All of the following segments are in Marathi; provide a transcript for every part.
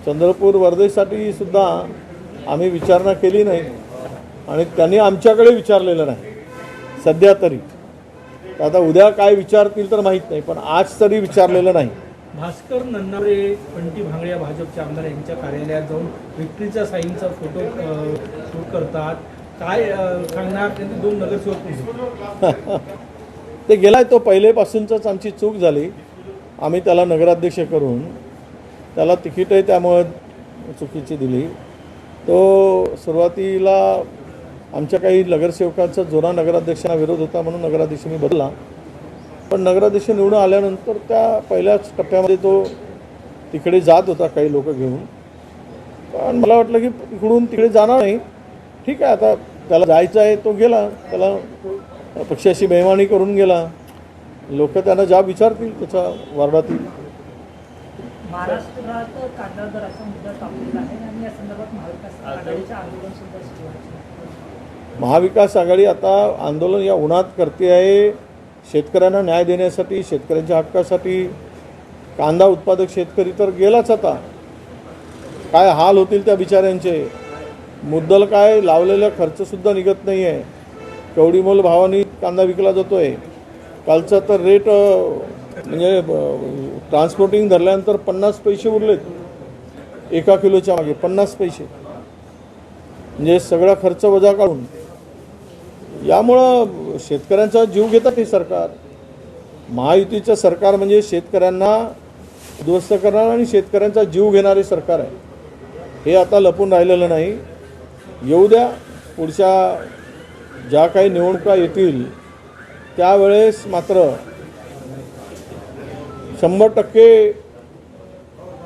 चंद्रपूर वर्धेसाठी सुद्धा आम्ही विचारणा केली नाही आणि त्यांनी आमच्याकडे विचारलेलं नाही सध्या तरी. आता उद्या काय विचारतील तर माहीत नाही, पण आज तरी विचारलेलं नाही. भास्कर नन्नावरे, बंटी भांगळे या भाजपचे आमदार यांच्या कार्यालयात जाऊन विक्ट्रीच्या साईनचा फोटो शूट करतात. काय सांगणार? त्यांनी 2 नगरसेवक ते गेलाय, तो पहिलेपासूनच आमची चूक झाली. आम्ही त्याला नगराध्यक्ष करून त्याला तिकीटही त्यामुळे चुकीची दिली. तो सुरुवातीला आमच्या काही नगरसेवकांचा जुना नगराध्यक्षांना विरोध होता म्हणून नगराध्यक्ष मी बदलला, पण नगराध्यक्ष निवडून आल्यानंतर त्या पहिल्याच टप्प्यामध्ये तो तिकडे जात होता काही लोक घेऊन. पण मला वाटलं की इकडून तिकडे जाणार नाही, ठीक आहे आता त्याला जायचं आहे तो गेला, त्याला पक्षाशी बेईमानी करून गेला. लोक त्यांना जाब विचारतील त्याच्या वार्डातील. महाराष्ट्रात कांदा दराचा मुद्दा तापलेला आहे आणि या संदर्भात महाविकास आघाडीचे आंदोलन सुद्धा सुरू आहे. महाविकास आघाडी आता आंदोलन या उन्हात करते आहे शेतकऱ्यांना न्याय देण्यासाठी, शेतकऱ्यांच्या हक्कासाठी. कांदा उत्पादक शेतकरी तर गेलाच, आता काय हाल होतील त्या बिचाऱ्यांचे. मुद्दल काय लावलेला खर्चसुद्धा निघत नाही आहे. कवडीमोल भावाने कांदा विकला जातो आहे. कालचा तर रेट म्हणजे ट्रान्सपोर्टिंग धरल्यानंतर 50 पैसे उरलेत 1 किलोच्या मागे, 50 पैसे. म्हणजे सगळा खर्च वजा काढून. यामुळं शेतकऱ्यांचा जीव घेतात हे सरकार. महायुतीचं सरकार म्हणजे शेतकऱ्यांना उद्ध्वस्त करणारं आणि शेतकऱ्यांचा जीव घेणारे सरकार आहे. हे आता लपून राहिलेलं नाही. येऊ द्या, पुढच्या ज्या काही निवडणुका येतील त्यावेळेस मात्र 100%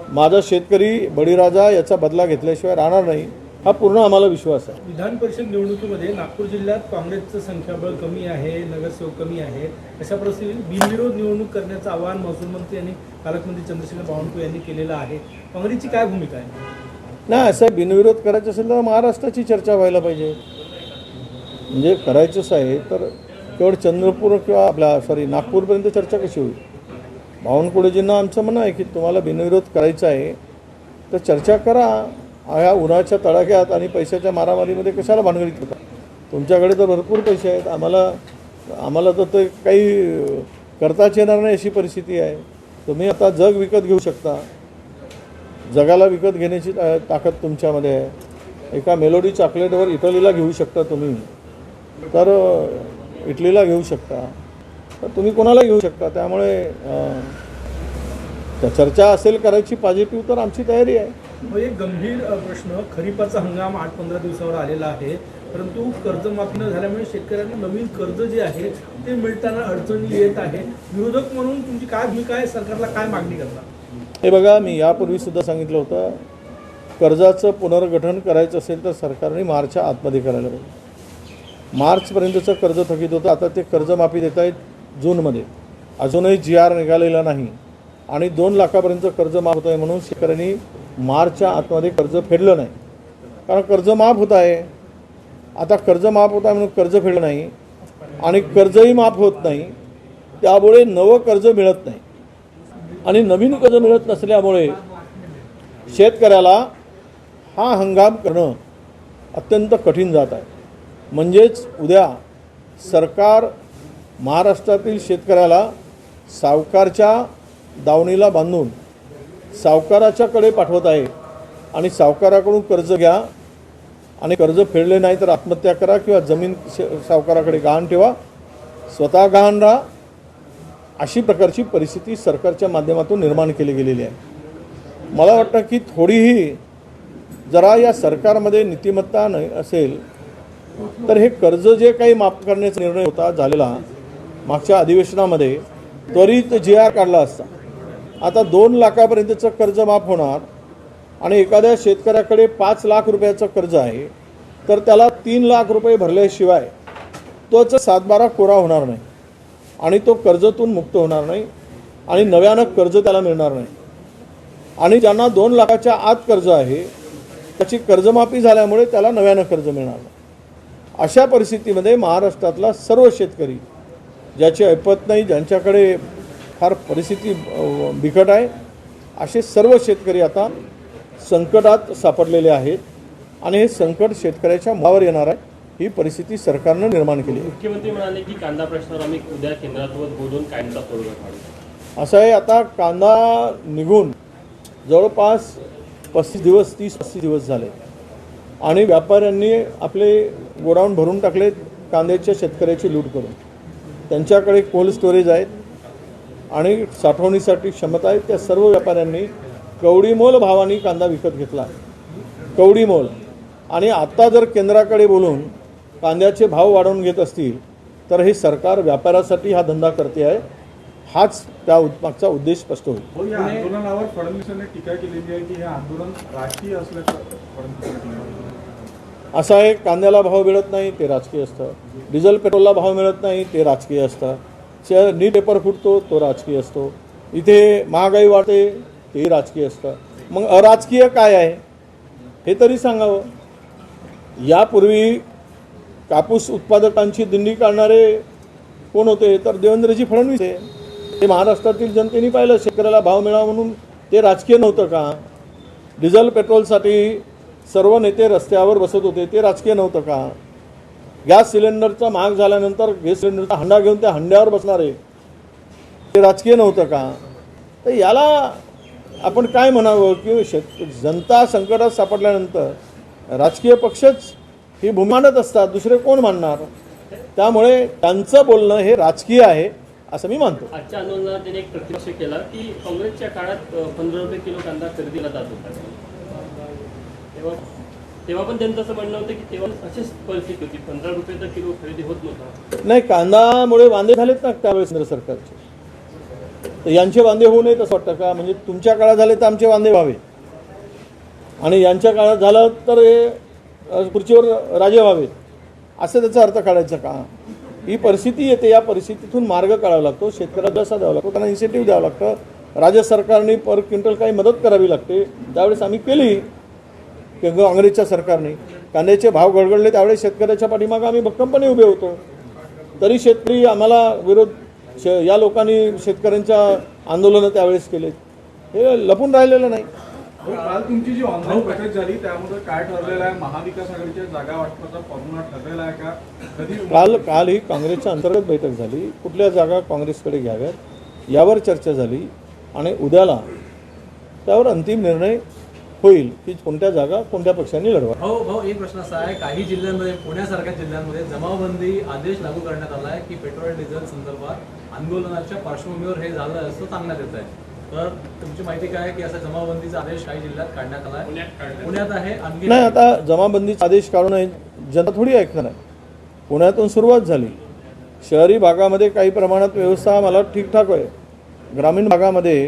माझा शेतकरी बळीराजा याचा बदला घेतल्याशिवाय राहणार नाही, हा पूर्ण आम्हाला विश्वास आहे. विधान परिषद निवडणुकीमध्ये नागपूर जिल्ह्यात काँग्रेसचं संख्याबळ कमी आहे, नगरसेवक कमी आहे. अशा परिस्थितीत बिनविरोध निवडणूक करण्याचं आवाहन महसूल मंत्री आणि पालकमंत्री चंद्रशेखर बावनकुळे यांनी केलेलं आहे. काँग्रेसची काय भूमिका आहे? नाही, असं बिनविरोध करायचं असेल तर महाराष्ट्राची चर्चा व्हायला पाहिजे. म्हणजे करायचंच आहे तर केवळ चंद्रपूर किंवा नागपूरपर्यंत चर्चा कशी होईल? बावनकुळेजींना आमचं म्हणणं आहे की तुम्हाला बिनविरोध करायचं आहे तर चर्चा करा. ह्या उन्हाच्या तडाख्यात आणि पैशाच्या मारामारीमध्ये कशाला भानगडीत होता? तुमच्याकडे तर भरपूर पैसे आहेत, आम्हाला तर ते काही करताच येणार नाही अशी परिस्थिती आहे. तुम्ही आता जग विकत घेऊ शकता, जगाला विकत घेण्याची ताकद तुमच्यामध्ये आहे. एका मेलोडी चॉकलेटवर इटलीला घेऊ शकता तुम्ही, तर इटलीला घेऊ शकता, तर तुम्ही कोणाला घेऊ शकता. त्यामुळे चर्चा असेल करायची पॉझिटिव्ह तर आमची तयारी आहे. एक गंभीर प्रश्न, खरीपाचा हंगाम 8-15 दिवसावर आलेला आहे, परंतु कर्जमाफी न झाल्यामुळे शेतकऱ्यांना नवीन कर्ज जे आहे ते मिळताना अडचणी येत आहे. विरोधक म्हणून तुमची काय भूमिका आहे? सरकारला काय मागणी करता? हे बघा, मी यापूर्वीसुद्धा सांगितलं होतं, कर्जाचं पुनर्गठन करायचं असेल तर सरकारने मार्चच्या आतमध्ये करायला पाहिजे. मार्चपर्यंतचं कर्ज थकीत होतं, आता ते कर्जमाफी देत आहेत जूनमध्ये. अजूनही GR निघालेला नाही आणि 2 लाखापर्यंत कर्ज माफ होत आहे म्हणून शेतकऱ्यांनी मार्चच्या आतमध्ये कर्ज फेडलं नाही. कारण कर्ज माफ होत आहे, आता कर्ज माफ होत आहे म्हणून कर्ज फेडलं नाही आणि कर्जही माफ होत नाही, त्यामुळे नवं कर्ज मिळत नाही आणि नवीन कर्ज मिळत नसल्यामुळे शेतकऱ्याला हा हंगाम करणं अत्यंत कठीण जात आहे. म्हणजेच उद्या सरकार महाराष्ट्रातील शेतकऱ्याला सावकारच्या दावणीला बांधून सावकाराच्याकडे पाठवत आहे आणि सावकाराकडून कर्ज घ्या आणि कर्ज फेडले नाही तर आत्महत्या करा किंवा जमीन सावकाराकडे गहाण ठेवा, स्वतः गहाण राहा, अशी प्रकारची परिस्थिती सरकारच्या माध्यमातून निर्माण केली गेलेली आहे. मला वाटतं की थोडीही जरा या सरकारमध्ये नीतिमत्ता नाही असेल तर हे कर्ज जे काही माफ करण्याचा निर्णय होता झालेला मागच्या अधिवेशनामध्ये, त्वरित GR काढला असता. आता 2 लाखापर्यंतचं कर्ज माफ होणार आणि एखाद्या शेतकऱ्याकडे 5 लाख रुपयाचं कर्ज आहे तर त्याला 3 लाख रुपये भरल्याशिवाय तोच 7-12 कोरा होणार नाही आणि तो कर्जातून मुक्त होणार नाही आणि नव्यानं कर्ज त्याला मिळणार नाही. आणि ज्यांना 2 लाखाच्या आत कर्ज आहे त्याची कर्जमाफी झाल्यामुळे त्याला नव्यानं कर्ज मिळणार नाही. अशा परिस्थितीमध्ये महाराष्ट्रातला सर्व शेतकरी ज्याची ऐपत नाही, ज्यांच्याकडे फार परिस्थिती बिकट आहे, असे सर्व शेतकरी आता संकटात सापडलेले आहेत आणि हे संकट शेतकऱ्याच्या मुखावर येणार आहे. ही परिस्थिती सरकारनं निर्माण केली आहे. मुख्यमंत्री म्हणाले की कांदा प्रश्नावर आम्ही उद्या केंद्रासोबत बोलून कायमचा तोडगा काढू. असं आहे, आता कांदा निघून जवळपास 30-35 दिवस झाले आणि व्यापाऱ्यांनी आपले गोडाऊन भरून टाकलेत कांद्याच्या शेतकऱ्याची लूट करून. त्यांच्याकडे कोल्ड स्टोरेज आहेत आणि साठवणीसाठी क्षमता आहे. त्या सर्व व्यापाऱ्यांनी कवडीमोल भावाने कांदा विकत घेतला, कवडीमोल. आणि आता जर केंद्राकडे बोलून कांद्याचे भाव वाढवून घेत असतील तर हे सरकार व्यापारासाठी हा धंदा करते आहे. हाच त्या मागचा उद्देश स्पष्ट होईल. हो, या आंदोलनावर फडणवीसांनी टीका केलेली आहे की हे आंदोलन राजकीय असल्याचं फडणवीसांनी टीका केली. असं आहे, कांद्याला भाव मिळत नाही ते राजकीय असतं, डिझेल पेट्रोलला भाव मिळत नाही ते राजकीय असतं, नीट पेपर फुटतो तो राजकीय असतो, इथे महागाई वाढते ते राजकीय असतं. मग अराजकीय काय आहे हे तरी सांगावं. यापूर्वी कापूस उत्पादकांची दिंडी काढणारे कोण होते तर देवेंद्रजी फडणवीस आहे. ते महाराष्ट्रातील जनतेने पाहिलं, शेतकऱ्याला भाव मिळावा म्हणून ते राजकीय नव्हतं का? डिझेल पेट्रोलसाठी सर्व नेते रस्त्यावर बसत होते ते राजकीय नव्हतं का? गॅस सिलेंडरचा महाग झाल्यानंतर गॅस सिलेंडरचा हंडा घेऊन त्या हंड्यावर बसणारे ते राजकीय नव्हतं का? तर याला आपण काय म्हणावं की जनता संकटात सापडल्यानंतर राजकीय पक्षच ही भूमिका मांडत असतात, दुसरे कोण मांडणार? त्यामुळे त्यांचं बोलणं हे राजकीय आहे असं मी मानतो. आजच्या आंदोलनात त्यांनी एक प्रतिपक्ष केला की काँग्रेसच्या काळात 15 रुपये किलो कांदा खरेदीला जात होता. तेव्हा पण त्यांचं असं म्हणणं होतं की तेव्हा अशीच परिस्थिती होती, 15 रुपये तर किलो खरेदी होत नव्हता. नाही, कांदामुळे वांदे झालेत ना त्यावेळेस केंद्र सरकारचे. तर यांचे वांदे होऊ नयेत असं वाटतं का? म्हणजे तुमच्या काळात झाले तर आमचे वांदे व्हावे आणि यांच्या काळात झालं तर हे खुर्चीवर राजे व्हावेत असं त्याचा अर्थ काढायचा का? ही परिस्थिती येते, या परिस्थितीतून मार्ग काढावा लागतो, शेतकऱ्याला पैसा द्यावा लागतो, त्यांना इन्सेंटिव्ह द्यावं लागतं, राज्य सरकारने पर क्विंटल काही मदत करावी लागते. त्यावेळेस आम्ही केली काँग्रेसच्या सरकारने. कांद्याचे भाव गडगडले त्यावेळेस शेतकऱ्याच्या पाठीमागे आम्ही भक्कमपणे उभे होतो. तरी शेतकरी आम्हाला विरोध या लोकांनी शेतकऱ्यांच्या आंदोलनं त्यावेळेस केले. हे लपून राहिलेलं नाही. हो, काल तुमची जी ऑनलाईन बैठक झाली त्यामध्ये काय ठरलेलं आहे? महाविकास आघाडीच्या जागा वाटपाचा फॉर्म्युला ठरलेला आहे का? कधी काल ही काँग्रेसच्या अंतर्गत बैठक झाली. कुठल्या जागा काँग्रेसकडे घ्याव्यात यावर चर्चा झाली आणि उद्याला त्यावर अंतिम निर्णय होईल की कोणत्या जागा कोणत्या पक्षांनी लढवा. भाऊ एक प्रश्न असा आहे, काही जिल्ह्यांमध्ये पुण्यासारख्या जिल्ह्यांमध्ये जमावबंदी आदेश लागू करण्यात आला आहे की पेट्रोल डिझेल संदर्भात आंदोलनाच्या पार्श्वभूमीवर हे झालं असं सांगण्यात येत आहे. तर तुमची माहिती काय आहे की असा जमावबंदीचा आदेश काही जिल्ह्यात काढण्यात आला आहे? पुण्यात आहे, आणखी नाही, आता जमाबंदीचा आदेश काढून जनता थोडी ऐकणार आहे. पुण्यातून सुरुवात झाली. शहरी भागामध्ये काही प्रमाणात व्यवस्था मला ठीकठाक आहे. ग्रामीण भागामध्ये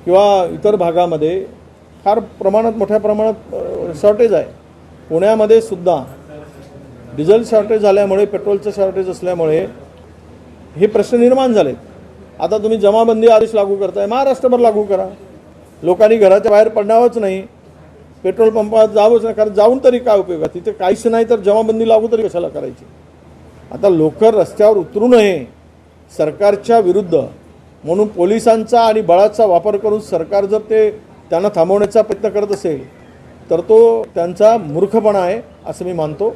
किंवा इतर भागामध्ये फार प्रमाणात मोठ्या प्रमाणात शॉर्टेज आहे. पुण्यामध्ये सुद्धा डिझेल शॉर्टेज झाल्यामुळे, पेट्रोलचं शॉर्टेज असल्यामुळे हे प्रश्न निर्माण झाले. आता तुम्ही जमाबंदी आदेश लागू करताय, महाराष्ट्रभर लागू करा. लोकांनी घराच्या बाहेर पडणारच नाही, पेट्रोल पंपात जावंच नाही. कारण जाऊन तरी काय उपयोग आहे? तिथे काहीच नाही तर जमाबंदी लागू तरी कशाला करायची? आता लोक रस्त्यावर उतरू नये सरकारच्या विरुद्ध म्हणून पोलिसांचा आणि बळाचा वापर करून सरकार जर त्यांना थांबवण्याचा प्रयत्न करत असेल तर तो त्यांचा मूर्खपणा आहे असं मी मानतो.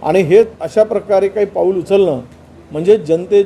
आणि हे अशा प्रकारे काही पाऊल उचलणं म्हणजे जनते